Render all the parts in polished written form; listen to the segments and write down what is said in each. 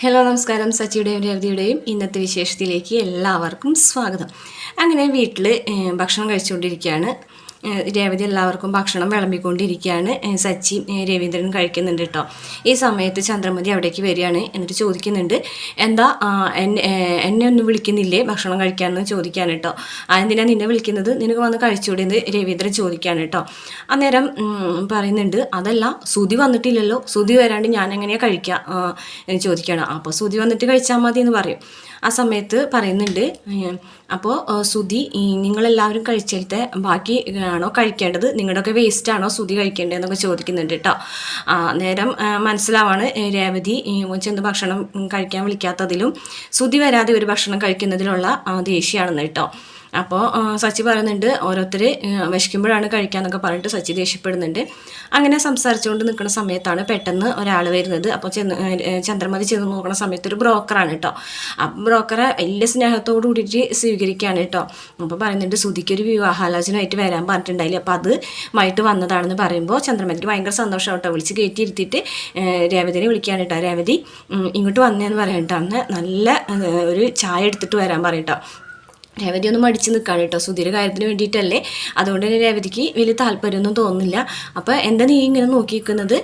Hello നമസ്കാരം. സച്ചിയുടെയും രേവതിയുടെയും ഇന്നത്തെ വിശേഷത്തിലേക്ക് എല്ലാവർക്കും സ്വാഗതം. അങ്ങനെ വീട്ടിൽ ഭക്ഷണം കഴിച്ചുകൊണ്ടിരിക്കുകയാണ്. രേവതി എല്ലാവർക്കും ഭക്ഷണം വിളമ്പിക്കൊണ്ടിരിക്കുകയാണ്. സച്ചി രവീന്ദ്രൻ കഴിക്കുന്നുണ്ട് കേട്ടോ. ഈ സമയത്ത് ചന്ദ്രമതി അവിടേക്ക് വരികയാണ്. എന്നിട്ട് ചോദിക്കുന്നുണ്ട്, എന്താ എന്നെ ഒന്നും വിളിക്കുന്നില്ലേ ഭക്ഷണം കഴിക്കാമെന്ന് ചോദിക്കാൻ കേട്ടോ. എന്തിനാ നിന്നെ വിളിക്കുന്നത്, നിനക്ക് വന്ന് കഴിച്ചുകൂടെ എന്ന് രവീന്ദ്രൻ ചോദിക്കാൻ കേട്ടോ. അന്നേരം പറയുന്നുണ്ട്, അതല്ല സുധി വന്നിട്ടില്ലല്ലോ, സുധി വരാണ്ട് ഞാൻ എങ്ങനെയാണ് കഴിക്കുക എന്ന് ചോദിക്കുകയാണ്. അപ്പോൾ സുധി വന്നിട്ട് കഴിച്ചാൽ മതി എന്ന് പറയും. ആ സമയത്ത് പറയുന്നുണ്ട്, അപ്പോൾ സുധി നിങ്ങളെല്ലാവരും കഴിച്ചിട്ട് ബാക്കി ആണോ കഴിക്കേണ്ടത്, നിങ്ങളുടെയൊക്കെ വേസ്റ്റ് ആണോ സുധി കഴിക്കേണ്ടതെന്നൊക്കെ ചോദിക്കുന്നുണ്ട് കേട്ടോ. നേരം മനസ്സിലാവാണ് രേവതി ചെന്ന് ഭക്ഷണം കഴിക്കാൻ വിളിക്കാത്തതിലും സുധി വരാതെ ഒരു ഭക്ഷണം കഴിക്കുന്നതിലുള്ള ദേഷ്യമാണെന്ന് കേട്ടോ. അപ്പോൾ സച്ചി പറയുന്നുണ്ട്, ഓരോരുത്തർ വിശക്കുമ്പോഴാണ് കഴിക്കാമെന്നൊക്കെ പറഞ്ഞിട്ട് സച്ചി ദേഷ്യപ്പെടുന്നുണ്ട്. അങ്ങനെ സംസാരിച്ചുകൊണ്ട് നിൽക്കുന്ന സമയത്താണ് പെട്ടെന്ന് ഒരാൾ വരുന്നത്. അപ്പോൾ ചന്ദ്രമതി ചെന്ന് നോക്കുന്ന സമയത്ത് ഒരു ബ്രോക്കറാണ് കേട്ടോ. ആ ബ്രോക്കറെ വലിയ സ്നേഹത്തോടു കൂടിയിട്ട് സ്വീകരിക്കുകയാണ് കേട്ടോ. അപ്പോൾ പറയുന്നുണ്ട്, സുധിക്കൊരു വിവാഹാലോചനയായിട്ട് വരാൻ പറഞ്ഞിട്ടുണ്ടായില്ലേ, അപ്പോൾ അതുമായിട്ട് വന്നതാണെന്ന് പറയുമ്പോൾ ചന്ദ്രമതിക്ക് ഭയങ്കര സന്തോഷം കേട്ടോ. വിളിച്ച് കയറ്റിയിരുത്തിയിട്ട് രേവതിനെ വിളിക്കുകയാണ് കേട്ടോ. രേവതി ഇങ്ങോട്ട് വന്നേന്ന് പറയട്ടോ, നല്ല ഒരു ചായ എടുത്തിട്ട് വരാൻ പറയട്ടോ. രേവതി ഒന്നും മടിച്ച് നിൽക്കുകയാണ് കേട്ടോ. സുധീര കാര്യത്തിന് വേണ്ടിയിട്ടല്ലേ, അതുകൊണ്ട് തന്നെ രേവതിക്ക് വലിയ താല്പര്യമൊന്നും തോന്നുന്നില്ല. അപ്പോൾ എന്താ നീ ഇങ്ങനെ നോക്കി നിൽക്കുന്നത്,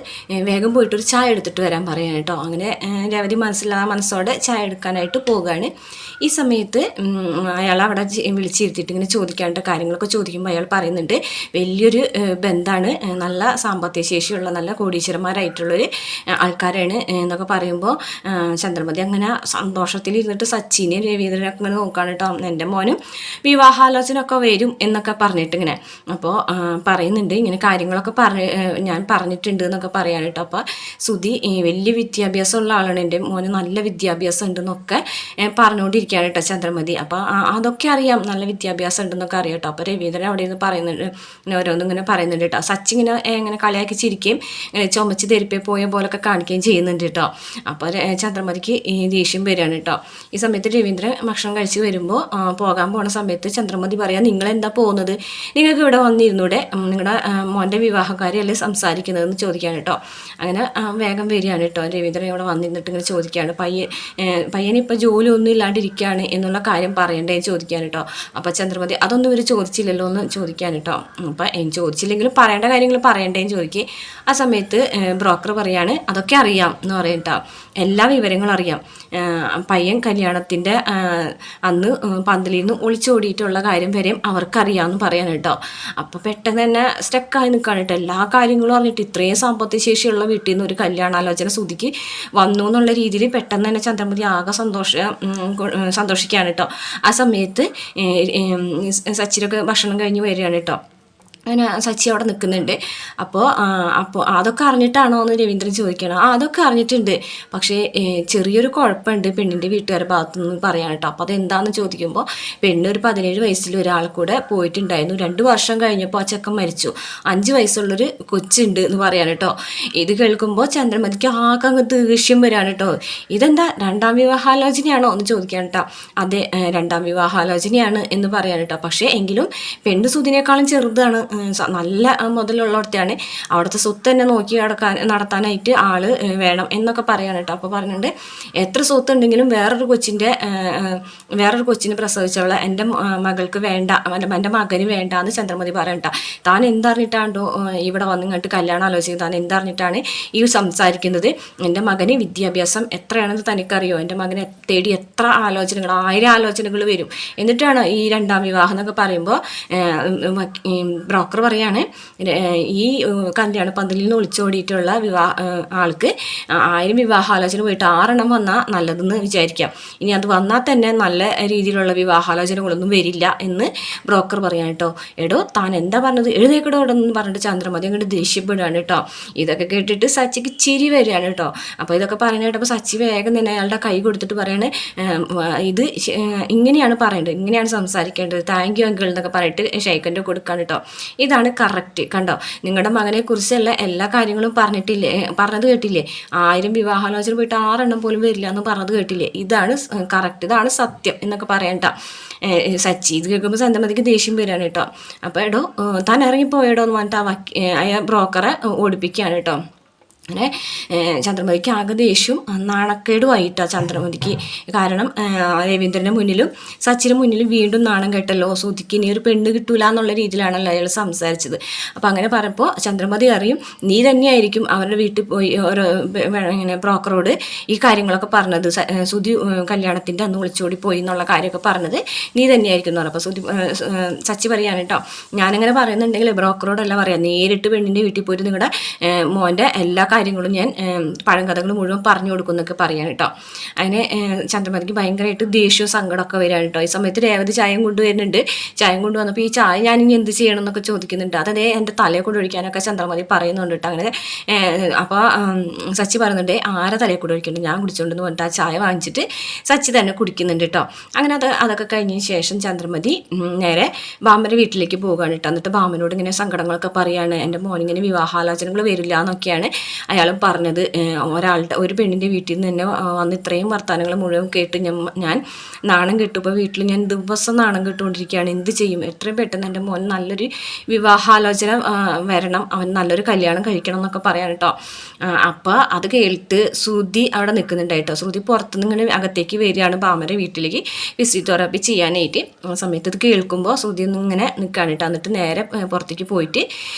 വേഗം പോയിട്ടൊരു ചായ എടുത്തിട്ട് വരാൻ പറയാൻ കേട്ടോ. അങ്ങനെ രേവതി മനസ്സോടെ ചായ എടുക്കാനായിട്ട് പോവുകയാണ്. ഈ സമയത്ത് അയാൾ അവിടെ വിളിച്ചിരുത്തിയിട്ട് ഇങ്ങനെ ചോദിക്കാണ്ട് കാര്യങ്ങളൊക്കെ ചോദിക്കുമ്പോൾ അയാൾ പറയുന്നുണ്ട്, വലിയൊരു ബന്ധമാണ്, നല്ല സാമ്പത്തിക ശേഷിയുള്ള നല്ല കോടീശ്വരന്മാരായിട്ടുള്ളൊരു ആൾക്കാരാണ് എന്നൊക്കെ പറയുമ്പോൾ ചന്ദ്രമതി അങ്ങനെ സന്തോഷത്തിലിരുന്നിട്ട് സച്ചിനെ രവീന്ദ്രനൊക്കെ ഇങ്ങനെ നോക്കുകയാണ് കേട്ടോ. എൻ്റെ മോനും വിവാഹാലോചന ഒക്കെ വരും എന്നൊക്കെ പറഞ്ഞിട്ട് ഇങ്ങനെ അപ്പോൾ പറയുന്നുണ്ട്, ഇങ്ങനെ കാര്യങ്ങളൊക്കെ ഞാൻ പറഞ്ഞിട്ടുണ്ട് എന്നൊക്കെ പറയാൻ കേട്ടോ. അപ്പോൾ സുധി വലിയ വിദ്യാഭ്യാസമുള്ള ആളാണ്, എൻ്റെ മോന് നല്ല വിദ്യാഭ്യാസം ഉണ്ടെന്നൊക്കെ പറഞ്ഞുകൊണ്ടിരിക്കുകയാണ് കേട്ടോ ചന്ദ്രമതി. അപ്പോൾ അതൊക്കെ അറിയാം, നല്ല വിദ്യാഭ്യാസം ഉണ്ടെന്നൊക്കെ അറിയാം കേട്ടോ. അപ്പോൾ രവീന്ദ്രൻ അവിടെ നിന്ന് പറയുന്നുണ്ട്, ഇങ്ങനെ ഓരോന്നും ഇങ്ങനെ പറയുന്നുണ്ട് കേട്ടോ. സച്ചി ഇങ്ങനെ കളിയാക്കി ചിരിക്കുകയും ഇങ്ങനെ ചുമച്ച് തെരുപ്പേ പോയ പോലൊക്കെ കാണിക്കുകയും ചെയ്യുന്നുണ്ട് കേട്ടോ. അപ്പോൾ ചന്ദ്രമതിക്ക് ദേഷ്യം വരികയാണ് കേട്ടോ. ഈ സമയത്ത് രവീന്ദ്രൻ ഭക്ഷണം കഴിച്ച് വരുമ്പോൾ പോകാൻ പോണ സമയത്ത് ചന്ദ്രമതി പറയാം, നിങ്ങളെന്താ പോകുന്നത്, നിങ്ങൾക്ക് ഇവിടെ വന്നിരുന്നൂടെ, നിങ്ങളുടെ മോൻ്റെ വിവാഹക്കാരിയല്ലേ സംസാരിക്കുന്നതെന്ന് ചോദിക്കാൻ കേട്ടോ. അങ്ങനെ വേഗം വരികയാണ് കേട്ടോ. രവീന്ദ്രൻ ഇവിടെ വന്നിരുന്നിട്ട് ഇങ്ങനെ ചോദിക്കുകയാണ്, പയ്യനിപ്പോൾ ജോലി ഒന്നും ഇല്ലാണ്ടിരിക്കുകയാണ് എന്നുള്ള കാര്യം പറയണ്ടേ ചോദിക്കാൻ കേട്ടോ. അപ്പോൾ ചന്ദ്രമതി അതൊന്നും ഇവർ ചോദിച്ചില്ലല്ലോ എന്ന് ചോദിക്കാൻ കേട്ടോ. അപ്പം ചോദിച്ചില്ലെങ്കിലും പറയേണ്ട കാര്യങ്ങൾ പറയണ്ടേന്ന് ചോദിക്കുക. ആ സമയത്ത് ബ്രോക്കർ പറയാണ്, അതൊക്കെ അറിയാം എന്ന് പറയും കേട്ടോ, എല്ലാ വിവരങ്ങളും അറിയാം. പയ്യൻ കല്യാണത്തിൻ്റെ അന്ന് പന്തലിൽ നിന്ന് ഒളിച്ചോടിയിട്ടുള്ള കാര്യം വരെയും അവർക്കറിയാമെന്ന് പറയാൻ കേട്ടോ. അപ്പോൾ പെട്ടെന്ന് തന്നെ സ്റ്റക്കായി നിൽക്കുകയാണ് കേട്ടോ. എല്ലാ കാര്യങ്ങളും അറിഞ്ഞിട്ട് ഇത്രയും സാമ്പത്തിക ശേഷിയുള്ള വീട്ടിൽ നിന്ന് ഒരു കല്യാണാലോചന സുധിക്ക് വന്നു എന്നുള്ള രീതിയിൽ പെട്ടെന്ന് തന്നെ ചന്ദ്രമതി ആകെ സന്തോഷിക്കുകയാണ് കേട്ടോ. ആ സമയത്ത് സച്ചിനൊക്കെ ഭക്ഷണം കഴിഞ്ഞ് വരികയാണ് കേട്ടോ. അങ്ങനെ സച്ചി അവിടെ നിൽക്കുന്നുണ്ട്. അപ്പോൾ അതൊക്കെ അറിഞ്ഞിട്ടാണോ എന്ന് രവീന്ദ്രൻ ചോദിക്കണം. അതൊക്കെ അറിഞ്ഞിട്ടുണ്ട്, പക്ഷേ ചെറിയൊരു കുഴപ്പമുണ്ട് പെണ്ണിൻ്റെ വീട്ടുകാരുടെ ഭാഗത്തുനിന്ന് പറയാൻ കേട്ടോ. അപ്പോൾ അതെന്താണെന്ന് ചോദിക്കുമ്പോൾ പെണ്ണൊരു 17 വയസ്സിൽ ഒരാൾ കൂടെ പോയിട്ടുണ്ടായിരുന്നു, 2 വർഷം കഴിഞ്ഞപ്പോൾ ആ ചെക്കൻ മരിച്ചു, 5 വയസ്സുള്ളൊരു കൊച്ചുണ്ട് എന്ന് പറയാൻ കേട്ടോ. ഇത് കേൾക്കുമ്പോൾ ചന്ദ്രമതിക്ക് ആകെ അങ്ങ് ദേഷ്യം വരാൻ കേട്ടോ. ഇതെന്താ രണ്ടാം വിവാഹാലോചനയാണോ എന്ന് ചോദിക്കാൻ കേട്ടോ. അതെ, രണ്ടാം വിവാഹാലോചനയാണ് എന്ന് പറയാൻ കേട്ടോ. പക്ഷേ എങ്കിലും പെണ്ണ് സുധിനേക്കാളും ചെറുതാണ്, നല്ല മുതലുള്ളവർത്തെയാണ്, അവിടുത്തെ സ്വത്ത് തന്നെ നോക്കി നടത്താനായിട്ട് ആള് വേണം എന്നൊക്കെ പറയാൻ കേട്ടോ. അപ്പോൾ പറഞ്ഞിട്ടുണ്ട്, എത്ര സ്വത്ത് ഉണ്ടെങ്കിലും വേറൊരു കൊച്ചിനെ പ്രസവിച്ചുള്ള എൻ്റെ മകൾക്ക് വേണ്ട, എൻ്റെ മകന് വേണ്ട എന്ന് ചന്ദ്രമതി പറയണ്ട. താൻ എന്തറിഞ്ഞിട്ടാണ്ടോ ഇവിടെ വന്നിങ്ങോട്ട് കല്യാണം ആലോചിക്കുന്നത്, താൻ എന്തറിഞ്ഞിട്ടാണ് ഈ സംസാരിക്കുന്നത്, എൻ്റെ മകന് വിദ്യാഭ്യാസം എത്രയാണെന്ന് തനിക്കറിയോ, എൻ്റെ മകനെ തേടി എത്ര ആലോചനകൾ, 1000 ആലോചനകൾ വരും, എന്നിട്ടാണ് ഈ രണ്ടാം വിവാഹം എന്നൊക്കെ പറയുമ്പോൾ ബ്രോക്കർ പറയാണ്, ഈ കല്യാണ പന്തലിൽ നിന്ന് ഒളിച്ചോടിയിട്ടുള്ള ആൾക്ക് 1000 വിവാഹാലോചന പോയിട്ട് 6 വന്നാൽ നല്ലതെന്ന് വിചാരിക്കാം. ഇനി അത് വന്നാൽ തന്നെ നല്ല രീതിയിലുള്ള വിവാഹാലോചനകളൊന്നും വരില്ല എന്ന് ബ്രോക്കർ പറയാൻ കേട്ടോ. എടോ താൻ എന്താ പറഞ്ഞത്, എഴുതേക്കടോ എന്ന് പറഞ്ഞിട്ട് ചന്ദ്രമതി അങ്ങോട്ട് ദേഷ്യപ്പെടുകയാണ് കേട്ടോ. ഇതൊക്കെ കേട്ടിട്ട് സച്ചിക്ക് ചിരി വരികയാണ് കേട്ടോ. അപ്പോൾ ഇതൊക്കെ പറയുന്നത് കേട്ടപ്പോൾ സച്ചി വേഗം തന്നെ അയാളുടെ കൈ കൊടുത്തിട്ട് പറയണേ, ഇത് ഇങ്ങനെയാണ് പറയേണ്ടത്, ഇങ്ങനെയാണ് സംസാരിക്കേണ്ടത്, താങ്ക് യു അങ്കിൾ എന്നൊക്കെ പറഞ്ഞിട്ട് ഷൈക്കൻ്റെ കൊടുക്കാൻ കേട്ടോ. ഇതാണ് കറക്റ്റ് കണ്ടോ. നിങ്ങളുടെ മകനെ കുറിച്ചുള്ള എല്ലാ കാര്യങ്ങളും പറഞ്ഞത് കേട്ടില്ലേ, 1000 വിവാഹാലോചന പോയിട്ട് 6 പോലും വരില്ല എന്ന് പറഞ്ഞത് കേട്ടില്ലേ, ഇതാണ് കറക്റ്റ്, ഇതാണ് സത്യം എന്നൊക്കെ പറയണ്ട സച്ചി. ഇത് കേൾക്കുമ്പോൾ ചന്ദ്രമതിക്ക് ദേഷ്യം വരികയാണ് കേട്ടോ. അപ്പോൾ എടോ താൻ ഇറങ്ങിപ്പോയടോ എന്ന് പറഞ്ഞിട്ട് ബ്രോക്കറെ ഓടിപ്പിക്കുകയാണ് കേട്ടോ. അങ്ങനെ ചന്ദ്രമതിക്ക് ആകെ ദേഷ്യവും നാണക്കേടുമായിട്ടാണ് ചന്ദ്രമതിക്ക്. കാരണം രവീന്ദ്രൻ്റെ മുന്നിലും സച്ചിൻ്റെ മുന്നിലും വീണ്ടും നാണം കേട്ടല്ലോ, സുധിക്ക് ഇനി ഒരു പെണ്ണ് കിട്ടൂല എന്നുള്ള രീതിയിലാണല്ലോ അയാൾ സംസാരിച്ചത്. അപ്പോൾ അങ്ങനെ പറയുമ്പോൾ ചന്ദ്രമതി അറിയും നീ തന്നെയായിരിക്കും അവരുടെ വീട്ടിൽ പോയി ഓരോ ഇങ്ങനെ ബ്രോക്കറോട് ഈ കാര്യങ്ങളൊക്കെ പറഞ്ഞത്, സുധി കല്യാണത്തിൻ്റെ അന്ന് വിളിച്ചോടി പോയി എന്നുള്ള കാര്യമൊക്കെ പറഞ്ഞത് നീ തന്നെയായിരിക്കും എന്ന് പറഞ്ഞു. അപ്പോൾ സച്ചി പറയാണ് കേട്ടോ, ഞാനിങ്ങനെ പറയുന്നുണ്ടെങ്കിൽ ബ്രോക്കറോടല്ല പറയാം, നേരിട്ട് പെണ്ണിൻ്റെ വീട്ടിൽ പോയിട്ട് നിങ്ങളുടെ മോൻ്റെ എല്ലാ കാര്യങ്ങളും ഞാൻ പഴങ്കഥകൾ മുഴുവൻ പറഞ്ഞു കൊടുക്കുന്നൊക്കെ പറയാൻ കേട്ടോ. അതിന് ചന്ദ്രമതിക്ക് ഭയങ്കരമായിട്ട് ദേഷ്യവും സങ്കടമൊക്കെ വരികയാണ് കേട്ടോ. ഈ സമയത്ത് രേവതി ചായം കൊണ്ടുവരുന്നുണ്ട്. ചായം കൊണ്ടുവന്നപ്പോൾ ഈ ചായ ഞാനിനി എന്ത് ചെയ്യണം എന്നൊക്കെ ചോദിക്കുന്നുണ്ട്. അതേ എൻ്റെ തലയെ കൊണ്ട് ഒഴിക്കാനൊക്കെ ചന്ദ്രമതി പറയുന്നുണ്ട് കേട്ടോ. അങ്ങനെ അപ്പോൾ സച്ചി പറയുന്നുണ്ട് ആരെ തലയെ കൂടെ ഒഴിക്കുന്നുണ്ട്, ഞാൻ കുടിച്ചോണ്ടെന്ന് പറഞ്ഞിട്ട് ആ ചായ വാങ്ങിച്ചിട്ട് സച്ചി തന്നെ കുടിക്കുന്നുണ്ട് കേട്ടോ. അങ്ങനെ അതൊക്കെ കഴിഞ്ഞതിന് ശേഷം ചന്ദ്രമതി നേരെ ബാമൻ്റെ വീട്ടിലേക്ക് പോവുകയാണ് കേട്ടോ. എന്നിട്ട് ബാമനോട് ഇങ്ങനെ സങ്കടങ്ങളൊക്കെ പറയാണ്, എൻ്റെ മോനിങ്ങനെ വിവാഹാലോചനകൾ വരില്ല എന്നൊക്കെയാണ് അയാളും പറഞ്ഞത്. ഒരു പെണ്ണിൻ്റെ വീട്ടിൽ നിന്ന് തന്നെ വന്ന് ഇത്രയും വർത്തമാനങ്ങൾ മുഴുവൻ കേട്ട് ഞാൻ നാണം കെട്ടുമ്പോൾ വീട്ടിൽ ഞാൻ ദിവസം നാണം കെട്ടുകൊണ്ടിരിക്കുകയാണ്, എന്ത് ചെയ്യും, എത്രയും പെട്ടെന്ന് എൻ്റെ മോൻ നല്ലൊരു വിവാഹാലോചന വരണം, അവൻ നല്ലൊരു കല്യാണം കഴിക്കണം എന്നൊക്കെ പറയാൻ കേട്ടോ. അപ്പോൾ അത് കേട്ട് ശ്രുതി അവിടെ നിൽക്കുന്നുണ്ടായിട്ടോ. ശ്രുതി പുറത്തുനിന്ന് ഇങ്ങനെ അകത്തേക്ക് വരികയാണ് ബാമൻ്റെ വീട്ടിലേക്ക് ഫിസിയോതെറാപ്പി ചെയ്യാനായിട്ട്. ആ സമയത്ത് ഇത് കേൾക്കുമ്പോൾ ശ്രുതി ഒന്നും ഇങ്ങനെ നിൽക്കുകയാണ് കേട്ടോ. എന്നിട്ട് നേരെ പുറത്തേക്ക് പോയിട്ട്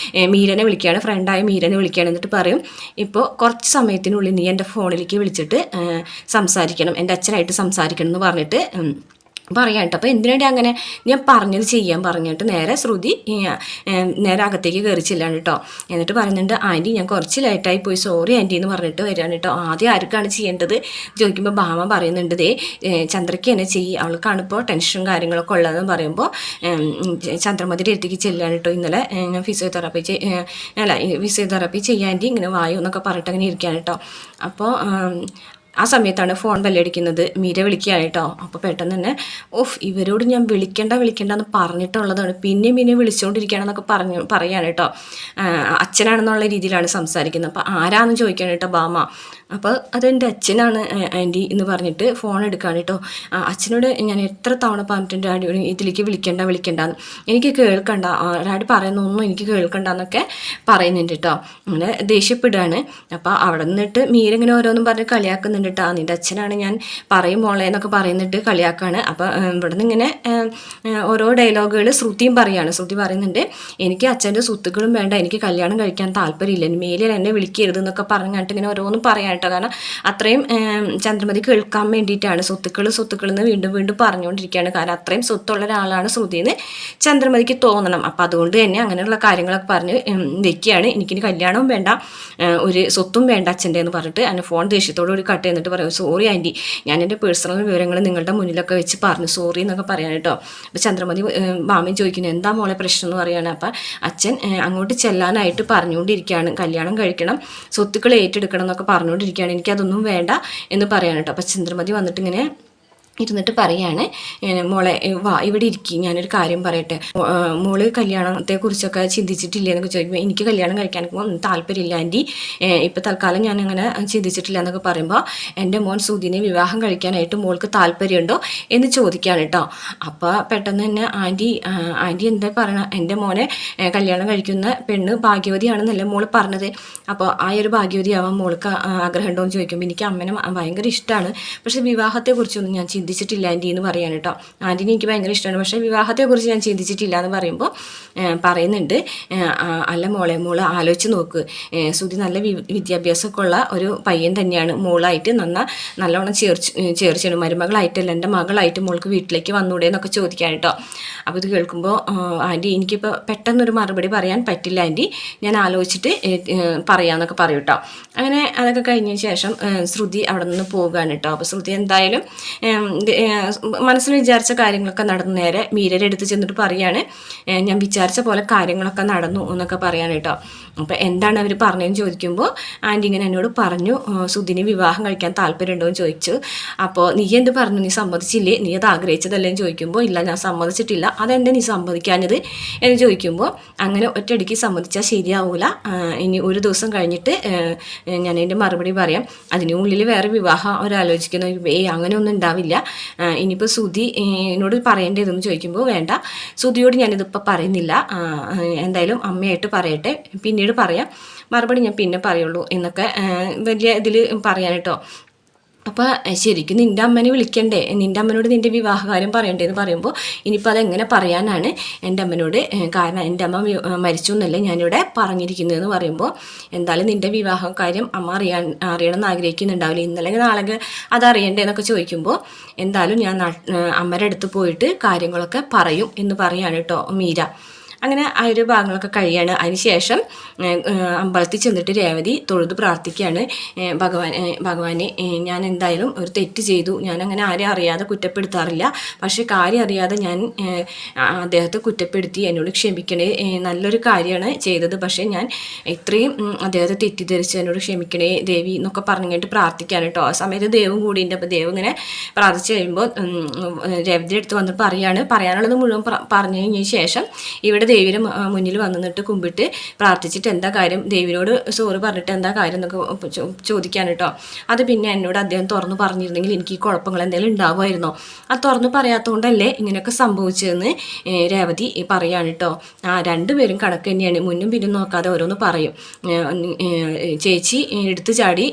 മീരനെ വിളിക്കുകയാണ്, ഫ്രണ്ടായ മീരനെ വിളിക്കുകയാണ്. എന്നിട്ട് പറയും, ഇപ്പോൾ കുറച്ച് സമയത്തിനുള്ളിൽ നീ എൻ്റെ ഫോണിലേക്ക് വിളിച്ചിട്ട് സംസാരിക്കണം, എൻ്റെ അച്ഛനായിട്ട് സംസാരിക്കണം എന്ന് പറഞ്ഞിട്ട് പറയാം കേട്ടോ. അപ്പോൾ എന്തിനായിട്ട് അങ്ങനെ ഞാൻ പറഞ്ഞത് ചെയ്യാൻ പറഞ്ഞിട്ട് നേരെ ശ്രുതി നേരെ അകത്തേക്ക് കയറി ചെല്ലാണ് കേട്ടോ. എന്നിട്ട് പറയുന്നുണ്ട്, ആൻറ്റി ഞാൻ കുറച്ച് ലേറ്റായി പോയി, സോറി ആൻറ്റി എന്ന് പറഞ്ഞിട്ട് വരികയാണ് കേട്ടോ. ആദ്യം ആർക്കാണ് ചെയ്യേണ്ടത് ചോദിക്കുമ്പോൾ ഭാമ പറയുന്നുണ്ട്, ചന്ദ്രയ്ക്ക് തന്നെ ചെയ്യും, അവൾക്കാണ് ഇപ്പോൾ ടെൻഷനും കാര്യങ്ങളൊക്കെ ഉള്ളതെന്ന് പറയുമ്പോൾ ചന്ദ്രമതിയുടെ അടുത്തേക്ക് ചെല്ലാണ് കേട്ടോ. ഇന്നലെ ഞാൻ ഫിസിയോതെറാപ്പി ചെയ്യാൻ ആൻറ്റി ഇങ്ങനെ വായു എന്നൊക്കെ പറഞ്ഞിട്ട് അങ്ങനെ ഇരിക്കുകയാണ് കേട്ടോ. അപ്പോൾ ആ സമയത്താണ് ഫോൺ ബെല്ലടിക്കുന്നത്. മീര വിളിക്കുകയാണ് കേട്ടോ. അപ്പോൾ പെട്ടെന്ന് തന്നെ ഇവരോട് ഞാൻ വിളിക്കണ്ട എന്ന് പറഞ്ഞിട്ടുള്ളതാണ്, പിന്നെ വിളിച്ചുകൊണ്ടിരിക്കുകയാണെന്നൊക്കെ പറയാണ് കേട്ടോ. അച്ഛനാണെന്നുള്ള രീതിയിലാണ് സംസാരിക്കുന്നത്. അപ്പോൾ ആരാന്ന് ചോദിക്കുകയാണ് കേട്ടോ ഭാമ. അപ്പോൾ അതെൻ്റെ അച്ഛനാണ് ആൻറ്റി എന്ന് പറഞ്ഞിട്ട് ഫോൺ എടുക്കുകയാണ് കേട്ടോ. അച്ഛനോട് ഞാൻ എത്ര തവണ പറഞ്ഞിട്ടുണ്ട് ഡാഡിയോട് ഇതിലേക്ക് വിളിക്കണ്ടെന്ന്, എനിക്ക് കേൾക്കണ്ട, ഡാഡി പറയുന്നൊന്നും എനിക്ക് കേൾക്കണ്ടെന്നൊക്കെ പറയുന്നുണ്ട് കേട്ടോ. അങ്ങനെ ദേഷ്യപ്പെടുകയാണ്. അപ്പോൾ അവിടെ നിന്നിട്ട് മീരിങ്ങനെ ഓരോന്നും പറഞ്ഞ് കളിയാക്കുന്നുണ്ട് കേട്ടോ. നിൻ്റെ അച്ഛനാണ് ഞാൻ പറയും മോളെ എന്നൊക്കെ പറയുന്നിട്ട് കളിയാക്കാണ്. അപ്പോൾ ഇവിടെ നിന്ന് ഇങ്ങനെ ഓരോ ഡയലോഗുകൾ ശ്രുതിയും പറയുകയാണ്. ശ്രുതി പറയുന്നുണ്ട്, എനിക്ക് അച്ഛൻ്റെ സ്വത്തുക്കളും വേണ്ട, എനിക്ക് കല്യാണം കഴിക്കാൻ താല്പര്യമില്ല, മേലിൽ എന്നെ വിളിക്കരുത് എന്നൊക്കെ പറഞ്ഞിട്ട് ഇങ്ങനെ ഓരോന്നും പറയാൻ കേട്ടോ. കാരണം അത്രയും ചന്ദ്രമതി കേൾക്കാൻ വേണ്ടിയിട്ടാണ് സ്വത്തുക്കൾ എന്ന് വീണ്ടും പറഞ്ഞുകൊണ്ടിരിക്കുകയാണ്. കാരണം അത്രയും സ്വത്തുള്ള ഒരാളാണ് ശ്രുതിന്ന് ചന്ദ്രമതിക്ക് തോന്നണം. അപ്പം അതുകൊണ്ട് തന്നെ അങ്ങനെയുള്ള കാര്യങ്ങളൊക്കെ പറഞ്ഞ് വെക്കുകയാണ്. എനിക്കിനി കല്യാണവും വേണ്ട, ഒരു സ്വത്തും വേണ്ട അച്ഛൻ്റെ എന്ന് പറഞ്ഞിട്ട് അതിന് ഫോൺ ദേഷ്യത്തോടുകൂടി കട്ട് എന്നിട്ട് പറയും, സോറി ആൻറ്റി, ഞാൻ എൻ്റെ പേഴ്സണൽ വിവരങ്ങൾ നിങ്ങളുടെ മുന്നിലൊക്കെ വെച്ച് പറഞ്ഞു, സോറി എന്നൊക്കെ പറയാൻ കേട്ടോ. അപ്പോൾ ചന്ദ്രമതി മാമയും ചോദിക്കുന്നു, എന്താ മോളെ പ്രശ്നം എന്ന് പറയുകയാണ്. അപ്പം അച്ഛൻ അങ്ങോട്ട് ചെല്ലാനായിട്ട് പറഞ്ഞുകൊണ്ടിരിക്കുകയാണ്, കല്യാണം കഴിക്കണം, സ്വത്തുക്കൾ ഏറ്റെടുക്കണം എന്നൊക്കെ പറഞ്ഞുകൊണ്ടിരിക്കുകയാണ്, എനിക്കതൊന്നും വേണ്ട എന്ന് പറയാൻ കേട്ടോ. അപ്പം ചന്ദ്രമതി വന്നിട്ട് ഇങ്ങനെ ഇരുന്നിട്ട് പറയാണ്, മോളെ വാ ഇവിടെ ഇരിക്കും, ഞാനൊരു കാര്യം പറയട്ടെ, മോള് കല്യാണത്തെക്കുറിച്ചൊക്കെ ചിന്തിച്ചിട്ടില്ല എന്നൊക്കെ ചോദിക്കുമ്പോൾ എനിക്ക് കല്യാണം കഴിക്കാനൊക്കെ താല്പര്യമില്ല ആൻറ്റി, ഇപ്പോൾ തൽക്കാലം ഞാനങ്ങനെ ചിന്തിച്ചിട്ടില്ല എന്നൊക്കെ പറയുമ്പോൾ എൻ്റെ മോൻ സുധീനെ വിവാഹം കഴിക്കാനായിട്ട് മോൾക്ക് താല്പര്യമുണ്ടോ എന്ന് ചോദിക്കുകയാണ് കേട്ടോ. അപ്പോൾ പെട്ടെന്ന് തന്നെ ആൻറ്റി എന്താ പറയണ, എൻ്റെ മോനെ കല്യാണം കഴിക്കുന്ന പെണ്ണ് ഭാഗ്യവതിയാണെന്നല്ലേ മോള് പറഞ്ഞത്, അപ്പോൾ ആ ഒരു ഭാഗ്യവതിയാവാൻ മോൾക്ക് ആഗ്രഹമുണ്ടോ എന്ന് ചോദിക്കുമ്പോൾ എനിക്ക് അമ്മനെ ഭയങ്കര ഇഷ്ടമാണ്, പക്ഷേ വിവാഹത്തെക്കുറിച്ചൊന്നും ഞാൻ ചിന്തിച്ചിട്ടില്ല ആൻറ്റി എന്ന് പറയാൻ കേട്ടോ. ആൻറ്റീനെ എനിക്ക് ഭയങ്കര ഇഷ്ടമാണ്, പക്ഷേ വിവാഹത്തെക്കുറിച്ച് ഞാൻ ചിന്തിച്ചിട്ടില്ല എന്ന് പറയുമ്പോൾ പറയുന്നുണ്ട്, അല്ല മോള് ആലോചിച്ച് നോക്ക്, സുധി നല്ല വിദ്യാഭ്യാസമൊക്കെ ഉള്ള ഒരു പയ്യൻ തന്നെയാണ്, മോളായിട്ട് നല്ലോണം ചേർച്ചാണ്, മരുമകളായിട്ടല്ല എൻ്റെ മകളായിട്ട് മോൾക്ക് വീട്ടിലേക്ക് വന്നൂടെ എന്നൊക്കെ ചോദിക്കാൻ കേട്ടോ. അപ്പോൾ ഇത് കേൾക്കുമ്പോൾ ആൻറ്റി എനിക്കിപ്പോൾ പെട്ടെന്നൊരു മറുപടി പറയാൻ പറ്റില്ല ആൻറ്റി, ഞാൻ ആലോചിച്ചിട്ട് പറയാമെന്നൊക്കെ പറയും കേട്ടോ. അങ്ങനെ അതൊക്കെ കഴിഞ്ഞതിന് ശേഷം ശ്രുതി അവിടെ നിന്ന് പോവുകയാണ് കേട്ടോ. അപ്പോൾ ശ്രുതി എന്തായാലും മനസ്സിൽ വിചാരിച്ച കാര്യങ്ങളൊക്കെ നടന്നു നേരെ മീരയുടെ അടുത്ത് ചെന്നിട്ട് പറയാണ്, ഞാൻ വിചാരിച്ച പോലെ കാര്യങ്ങളൊക്കെ നടന്നു എന്നൊക്കെ പറയാൻ കേട്ടോ. അപ്പോൾ എന്താണ് അവർ പറഞ്ഞതെന്ന് ചോദിക്കുമ്പോൾ ആൻറ്റി ഇങ്ങനെ എന്നോട് പറഞ്ഞു, സുധിനെ വിവാഹം കഴിക്കാൻ താല്പര്യമുണ്ടോ എന്ന് ചോദിച്ചു. അപ്പോൾ നീ എന്ത് പറഞ്ഞു, നീ സമ്മതിച്ചില്ലേ, നീ അത് ആഗ്രഹിച്ചതല്ലേ എന്ന് ചോദിക്കുമ്പോൾ ഇല്ല ഞാൻ സമ്മതിച്ചിട്ടില്ല, അതെന്താ നീ സമ്മതിക്കാഞ്ഞത് എന്ന് ചോദിക്കുമ്പോൾ അങ്ങനെ ഒറ്റയടിക്ക് സമ്മതിച്ചാൽ ശരിയാവില്ല, ഇനി ഒരു ദിവസം കഴിഞ്ഞിട്ട് ഞാൻ എൻ്റെ മറുപടി പറയാം, അതിനുള്ളിൽ വേറെ വിവാഹം അവരാലോചിക്കുന്നു, അങ്ങനെയൊന്നും ഉണ്ടാവില്ല, ഇനിയിപ്പോൾ സുധി എന്നോട് പറയേണ്ടതെന്ന് ചോദിക്കുമ്പോൾ വേണ്ട സുധിയോട് ഞാനിതിപ്പോൾ പറയുന്നില്ല, എന്തായാലും അമ്മയായിട്ട് പറയട്ടെ, പിന്നീട് പിന്നീട് പറയാം, മറുപടി ഞാൻ പിന്നെ പറയുള്ളൂ എന്നൊക്കെ വലിയ ഇതിൽ പറയാൻ കേട്ടോ. അപ്പോൾ ശരിക്കും നിൻ്റെ അമ്മനെ വിളിക്കണ്ടേ, നിൻ്റെ അമ്മനോട് നിൻ്റെ വിവാഹകാര്യം പറയണ്ടേ എന്ന് പറയുമ്പോൾ ഇനിയിപ്പോൾ അതെങ്ങനെ പറയാനാണ് എൻ്റെ അമ്മനോട്, കാരണം എൻ്റെ അമ്മ മരിച്ചു എന്നല്ലേ ഞാനിവിടെ പറഞ്ഞിരിക്കുന്നതെന്ന് പറയുമ്പോൾ എന്തായാലും നിൻ്റെ വിവാഹ കാര്യം അമ്മ അറിയണമെന്ന് ആഗ്രഹിക്കുന്നുണ്ടാവില്ല, ഇന്നല്ലെങ്കിൽ നാളെ അതറിയണ്ടേ എന്നൊക്കെ ചോദിക്കുമ്പോൾ എന്തായാലും ഞാൻ അമ്മയുടെ അടുത്ത് പോയിട്ട് കാര്യങ്ങളൊക്കെ പറയും എന്ന് പറയാണ് കേട്ടോ മീര. അങ്ങനെ ആ ഒരു ഭാഗങ്ങളൊക്കെ കഴിയാണ്. അതിനുശേഷം അമ്പലത്തിൽ ചെന്നിട്ട് രേവതി തൊഴുത് പ്രാർത്ഥിക്കുകയാണ്, ഭഗവാനെ ഞാൻ എന്തായാലും ഒരു തെറ്റ് ചെയ്തു, ഞാൻ അങ്ങനെ ആരെയും അറിയാതെ കുറ്റപ്പെടുത്താറില്ല, പക്ഷേ കാര്യം അറിയാതെ ഞാൻ അദ്ദേഹത്തെ കുറ്റപ്പെടുത്തി, എന്നോട് ക്ഷമിക്കണേ, നല്ലൊരു കാര്യമാണ് ചെയ്തത്, പക്ഷേ ഞാൻ ഇത്രയും അദ്ദേഹത്തെ തെറ്റിദ്ധരിച്ച് എന്നോട് ക്ഷമിക്കണേ ദേവി എന്നൊക്കെ പറഞ്ഞിട്ട് പ്രാർത്ഥിക്കാൻ കേട്ടോ. ആ സമയത്ത് ദേവും കൂടിയുണ്ട്. അപ്പോൾ ദേവ് ഇങ്ങനെ പ്രാർത്ഥിച്ച് കഴിയുമ്പോൾ രേവതിയുടെ അടുത്ത് വന്നിട്ട് പറയാനുള്ളത് മുഴുവൻ പറഞ്ഞു കഴിഞ്ഞ ശേഷം ഇവിടെ ദേവിയുടെ മുന്നിൽ വന്നിട്ട് കുമ്പിട്ട് പ്രാർത്ഥിച്ചിട്ട് എന്താ കാര്യം, ദേവിയോട് സോറി പറഞ്ഞിട്ട് എന്താ കാര്യം എന്നൊക്കെ ചോദിക്കാൻ കേട്ടോ. അത് പിന്നെ എന്നോട് അദ്ദേഹം തുറന്നു പറഞ്ഞിരുന്നെങ്കിൽ എനിക്ക് ഈ കുഴപ്പങ്ങൾ എന്തെങ്കിലും ഉണ്ടാവുമായിരുന്നോ, അത് തുറന്നു പറയാത്തതുകൊണ്ടല്ലേ ഇങ്ങനെയൊക്കെ സംഭവിച്ചതെന്ന് രേവതി പറയാണ് കേട്ടോ. രണ്ടുപേരും കണക്ക് തന്നെയാണ്, മുന്നും പിന്നും നോക്കാതെ ഓരോന്ന് പറയും. ചേച്ചി എടുത്തു ചാടി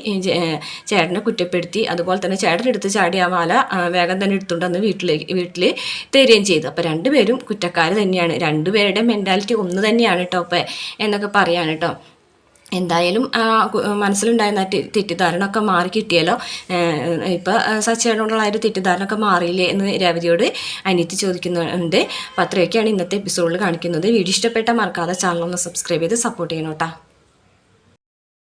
ചേട്ടനെ കുറ്റപ്പെടുത്തി, അതുപോലെ തന്നെ ചേട്ടൻ എടുത്തു ചാടി ആ മാല വേഗം തന്നെ എടുത്തുകൊണ്ടെന്ന് വീട്ടിൽ തരികയും ചെയ്തു. അപ്പോൾ രണ്ടുപേരും കുറ്റക്കാർ തന്നെയാണ്, രണ്ടുപേരുടെ മെൻറ്റാലിറ്റി ഒന്ന് തന്നെയാണ് കേട്ടോ അപ്പോൾ എന്നൊക്കെ പറയാണ് കേട്ടോ. എന്തായാലും മനസ്സിലുണ്ടായിരുന്ന തെറ്റിദ്ധാരണ ഒക്കെ മാറി കിട്ടിയല്ലോ, ഇപ്പോൾ സച്ചിനോടുള്ള ഒരു തെറ്റിദ്ധാരണ ഒക്കെ മാറിയില്ലേ എന്ന് രേവതിയോട് അനിയത്തി ചോദിക്കുന്നുണ്ട്. അപ്പോൾ അത്രയൊക്കെയാണ് ഇന്നത്തെ എപ്പിസോഡിൽ കാണിക്കുന്നത്. വീഡിയോ ഇഷ്ടപ്പെട്ടാൽ മറക്കാതെ ചാനൽ ഒന്ന് സബ്സ്ക്രൈബ് ചെയ്ത് സപ്പോർട്ട് ചെയ്യണം കേട്ടോ.